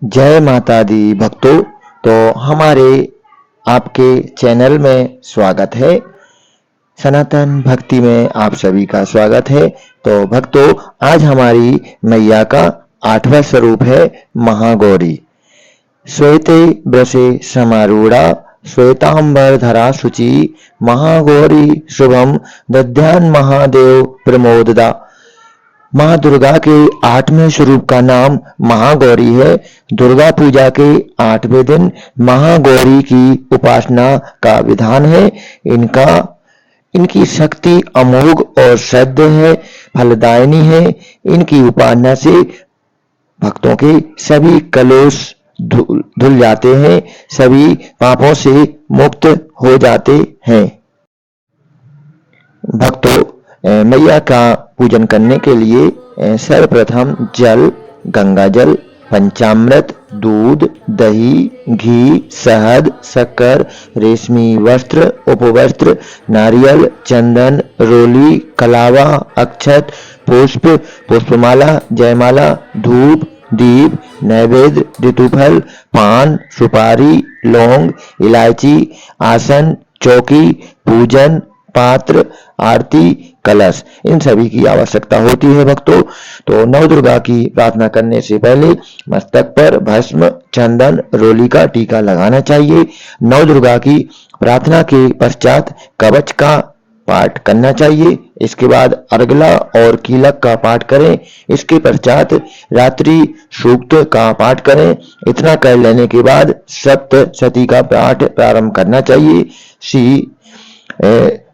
जय माता दी भक्तों। तो हमारे आपके चैनल में स्वागत है। सनातन भक्ति में आप सभी का स्वागत है। तो भक्तों, आज हमारी मैया का 8वां स्वरूप है महागौरी। श्वेते वृषे समारूढ़ा श्वेतांबरधरा शुचि महागौरी शुभम दध्यान महादेव प्रमोददा। माँ दुर्गा के 8वें स्वरूप का नाम महागौरी है। दुर्गा पूजा के 8वें दिन महागौरी की उपासना का विधान है। इनकी शक्ति अमोघ और श्रद्ध है, फलदायिनी है। इनकी उपासना से भक्तों के सभी कलेश धुल जाते हैं, सभी पापों से मुक्त हो जाते हैं। भक्तों, मैया का पूजन करने के लिए सर्वप्रथम जल, गंगा जल, पंचामृत, दूध, दही, घी, शहद, शक्कर, रेशमी वस्त्र, उपवस्त्र, नारियल, चंदन, रोली, कलावा, अक्षत, पुष्प, पुष्पमाला, जयमाला, धूप, दीप, नैवेद्य, ऋतुफल, पान, सुपारी, लौंग, इलायची, आसन, चौकी, पूजन पात्र, आरती, कलश, इन सभी की आवश्यकता होती है। भक्तों, तो नवदुर्गा की प्रार्थना करने से पहले मस्तक पर भस्म, चंदन, रोली का टीका लगाना चाहिए। नवदुर्गा की प्रार्थना के पश्चात कवच का पाठ करना चाहिए। इसके बाद अर्गला और कीलक का पाठ करें। इसके पश्चात रात्रि सूक्त का पाठ करें। इतना कर लेने के बाद सप्तशती का पाठ प्रारंभ करना चाहिए। श्री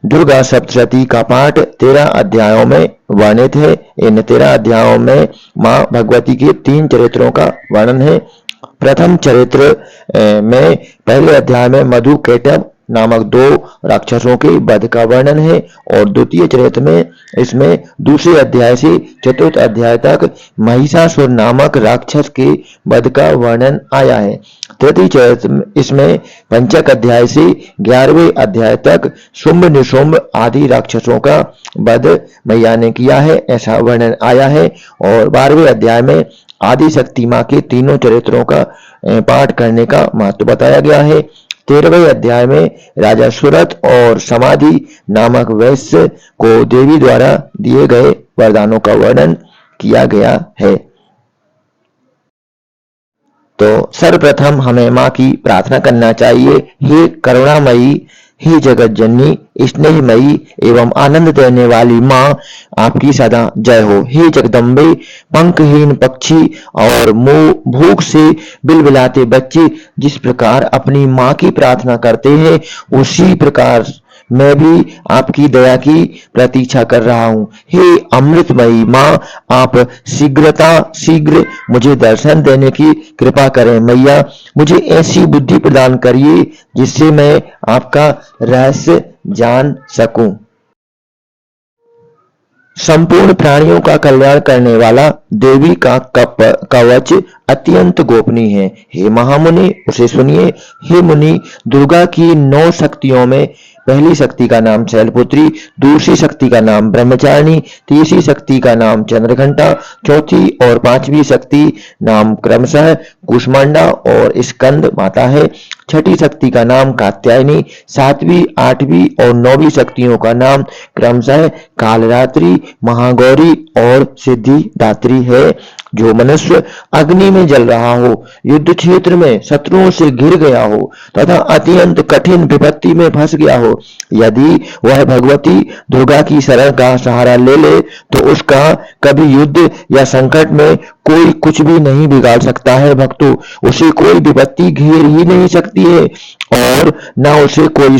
दुर्गा सप्तशती का पाठ 13 अध्यायों में वर्णित है। इन 13 अध्यायों में मां भगवती के 3 चरित्रों का वर्णन है। प्रथम चरित्र में पहले अध्याय में मधु कैटभ नामक 2 राक्षसों के वध का वर्णन है और द्वितीय चरित्र में इसमें दूसरे अध्याय से चतुर्थ अध्याय तक महिषासुर नामक राक्षस के वध का वर्णन आया है। तृतीय चरित्र इसमें पंचक अध्याय से 11वें अध्याय तक शुंभ निशुंभ आदि राक्षसों का वध मैया ने किया है, ऐसा वर्णन आया है। और 12वें अध्याय में आदि शक्ति मां के तीनों चरित्रों का पाठ करने का महत्व बताया गया है। 13वें अध्याय में राजा सुरथ और समाधि नामक वैश्य को देवी द्वारा दिए गए वरदानों का वर्णन किया गया है। तो सर्वप्रथम हमें मां की प्रार्थना करना चाहिए। हे करुणामयी, हे जगत जननी, स्नेहमयी एवं आनंद देने वाली मां, आपकी सदा जय हो। हे जगदम्बे, पंखहीन पक्षी और भूख से बिलबिलाते बच्चे जिस प्रकार अपनी मां की प्रार्थना करते हैं, उसी प्रकार मैं भी आपकी दया की प्रतीक्षा कर रहा हूँ। हे अमृतमयी मां, आप शीघ्र मुझे दर्शन देने की कृपा करें। मैया, मुझे ऐसी बुद्धि प्रदान करिए जिससे मैं आपका रहस्य जान सकूं। संपूर्ण प्राणियों का कल्याण करने वाला देवी का कवच अत्यंत गोपनीय है। हे महामुनि, उसे सुनिए। हे मुनि, दुर्गा की 9 शक्तियों में पहली शक्ति का नाम शैलपुत्री, दूसरी शक्ति का नाम ब्रह्मचारिणी, तीसरी शक्ति का नाम चंद्रघंटा, चौथी और 5वीं शक्ति नाम क्रमशः कुष्मांडा और स्कंद माता है। छठी शक्ति का नाम कात्यायनी, 7वीं, 8वीं और 9वीं शक्तियों का नाम क्रमशः कालरात्रि, महागौरी और सिद्धिदात्री है। जो मनुष्य अग्नि में जल रहा हो, युद्ध क्षेत्र में शत्रुओं से घिर गया हो तथा अत्यंत कठिन विपत्ति में फंस गया हो, यदि वह भगवती दुर्गा की शरण का सहारा ले ले तो उसका कभी युद्ध या संकट में कोई कुछ भी नहीं बिगाड़ सकता है। भक्तों, उसे कोई विपत्ति घेर ही नहीं सकती है और न उसे कोई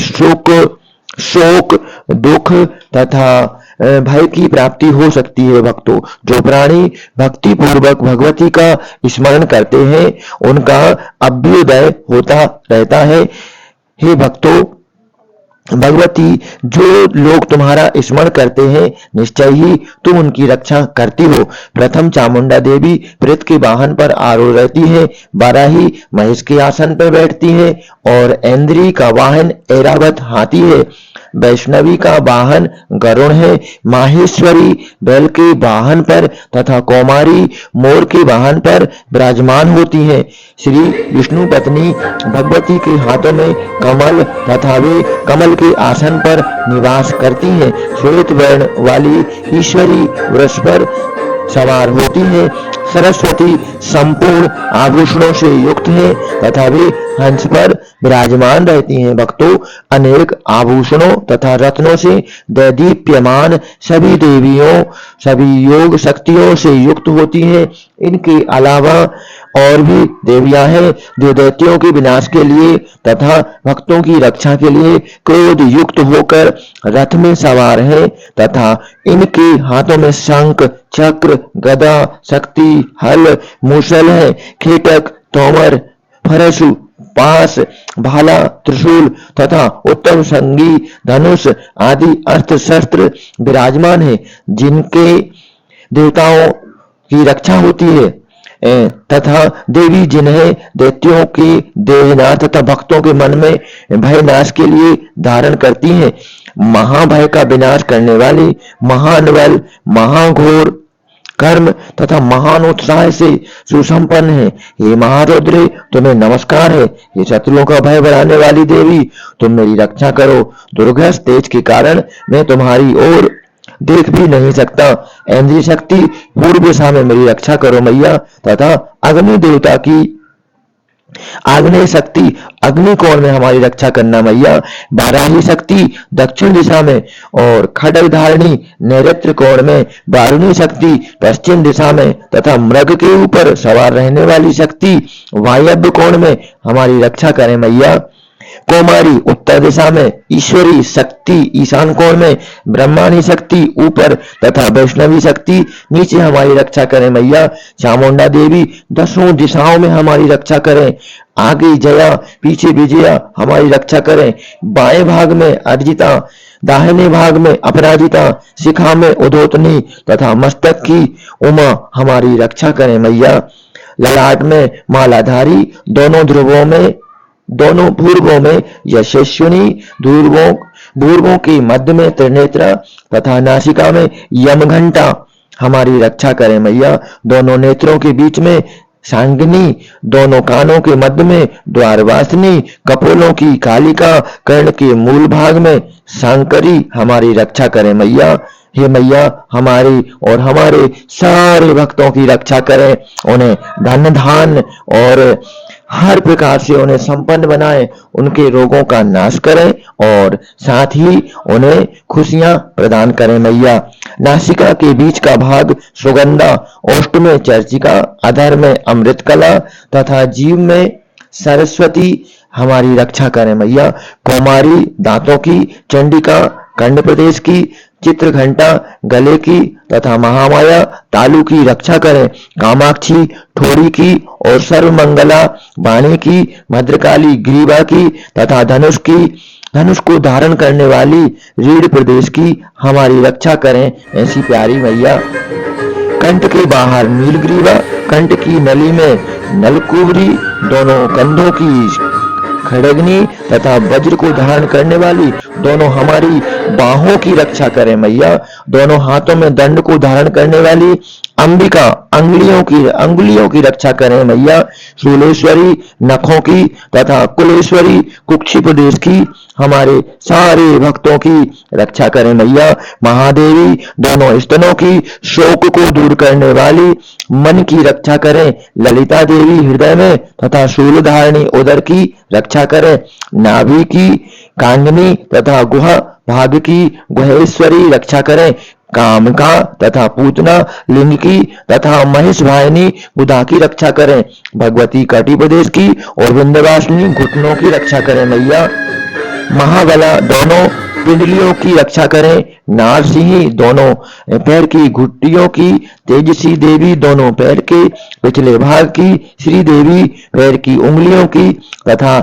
शोक, दुख तथा भय की प्राप्ति हो सकती है। भक्तों, जो प्राणी भक्ति पूर्वक भगवती का स्मरण करते हैं, उनका अभ्युदय होता रहता है। हे भक्तों, भगवती, जो लोग तुम्हारा स्मरण करते हैं निश्चय ही तुम उनकी रक्षा करती हो। प्रथम चामुंडा देवी प्रेत के वाहन पर आरूढ़ रहती है, बाराही महेश के आसन पर बैठती है और ऐन्द्री का वाहन ऐरावत हाथी है। वैष्णवी का वाहन गरुण है, माहेश्वरी बैल के वाहन पर तथा कौमारी मोर के वाहन पर विराजमान होती है। श्री विष्णु पत्नी भगवती के हाथों में कमल तथा वे कमल के आसन पर निवास करती हैं। श्वेत वर्ण वाली ईश्वरी वृष पर सवार होती है। सरस्वती संपूर्ण आभूषणों से युक्त है तथा वे हंस पर विराजमान रहती हैं। भक्तों, अनेक आभूषणों तथा रत्नों से दैदीप्यमान सभी देवियों सभी योग शक्तियों से युक्त होती हैं। इनके अलावा और भी देवियां हैं जो दैत्यों के विनाश के लिए तथा भक्तों की रक्षा के लिए क्रोध युक्त होकर रथ में सवार हैं तथा इनके हाथों में शंख चक्र गदा शक्ति हल मूसल है। खेटक तोमर फरसु पास भाला त्रिशूल तथा उत्तम संगी धनुष आदि अस्त्र शस्त्र विराजमान है, जिनके देवताओं की रक्षा होती है तथा देवी जिन्हें दैत्यों के देहनाथ तथा भक्तों के मन में भय नाश के लिए धारण करती हैं। महाभय का विनाश करने वाली महान बल महाघोर कर्म तथा महान उत्साह से सुसंपन्न है। हे महारुद्र, तुम्हें नमस्कार है। ये शत्रुओं का भय बढ़ाने वाली देवी, तुम मेरी रक्षा करो। दुर्गस तेज के कारण मैं तुम्हारी ओर देख भी नहीं सकता। ऐन्द्री शक्ति पूर्व दिशा में मेरी रक्षा करो मैया, तथा अग्नि देवता की आग्नेय शक्ति अग्निकोण में हमारी रक्षा करना मैया। बाराही शक्ति दक्षिण दिशा में और खड्ग धारिणी नैऋत्य कोण में, वारुणी शक्ति पश्चिम दिशा में तथा मृग के ऊपर सवार रहने वाली शक्ति वायव्य कोण में हमारी रक्षा करें मैया। कौमारी उत्तर दिशा में, ईश्वरी शक्ति ईशान कोण में, ब्रह्माणी शक्ति ऊपर तथा वैष्णवी शक्ति नीचे हमारी रक्षा करें मैया। चामुंडा देवी दसों दिशाओं में हमारी रक्षा करें। आगे जया पीछे विजया हमारी रक्षा करें। बाएं भाग में अर्जिता, दाहिने भाग में अपराजिता, शिखा में उद्योतनी तथा मस्तक की उमा हमारी रक्षा करें मैया। ललाट में मालाधारी, दोनों पूर्वों में यशस्विनी, पूर्वों के मध्य में त्रिनेत्रा तथा नासिका में यमघंटा हमारी रक्षा करें मैया। दोनों नेत्रों के बीच में सांगिनी, दोनों कानों के मध्य में द्वारवासिनी, कपोलों की कालिका, कर्ण के मूल भाग में सांकरी हमारी रक्षा करें मैया। हे मैया, हमारी और हमारे सारे भक्तों की रक्षा करें, उन्हें धन धान और हर प्रकार से उन्हें संपन्न बनाए, उनके रोगों का नाश करें और साथ ही उन्हें खुशियां प्रदान करें मैया। नासिका के बीच का भाग सुगंधा, ओष्ठ में चर्चिका, अधर में अमृत कला तथा जीव में सरस्वती हमारी रक्षा करें मैया। कौमारी दांतों की, चंडिका कंड प्रदेश की, चित्रघंटा गले की तथा महामाया तालु की रक्षा करें। कामाक्षी ठोड़ी की और सर्वमंगला वाणी की, भद्रकाली ग्रीवा की तथा धनुष को धारण करने वाली रीढ़ प्रदेश की हमारी रक्षा करें ऐसी प्यारी मैया। कंठ के बाहर नीलग्रीवा, कंठ की नली में नलकुबरी, दोनों कंधों की खड़गनी तथा वज्र को धारण करने वाली दोनों हमारी बाहों की रक्षा करें मैया। दोनों हाथों में दंड को धारण करने वाली अंबिका अंगुलियों की रक्षा करें मैया। शूलेश्वरी नखों की तथा कुलेश्वरी कुक्षी प्रदेश की हमारे सारे भक्तों की रक्षा करें मैया। महादेवी दोनों स्तनों की शोक को दूर करने वाली मन की रक्षा करें। ललिता देवी हृदय में तथा शूलधारिणी उदर की रक्षा करें। नाभि की कांगनी तथा गुहा भाग की गुहेश्वरी रक्षा करें। कामका तथा पूतना लिंग की तथा महेश भायनी बुधा की रक्षा करें। भगवती कटी प्रदेश की और विंध्यवासिनी घुटनों की रक्षा करें मैया। महाबला दोनों पिंडलियों की रक्षा करें। नारसिंही दोनों पैर की घुटियों की, तेजसी देवी दोनों पैर के पिछले भाग की, श्री देवी पैर की उंगलियों की तथा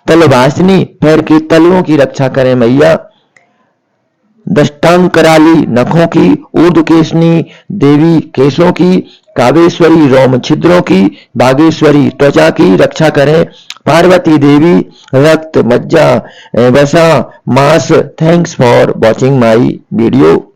तलवासिनी पैर के तलवों की रक्षा करें मैया। दष्टांग कराली नखों की, ऊर्ध्वकेशनी देवी केशों की, कावेश्वरी रोम छिद्रों की, बागेश्वरी त्वचा की रक्षा करें। पार्वती देवी रक्त मज्जा वसा मांस। Thanks for watching my video.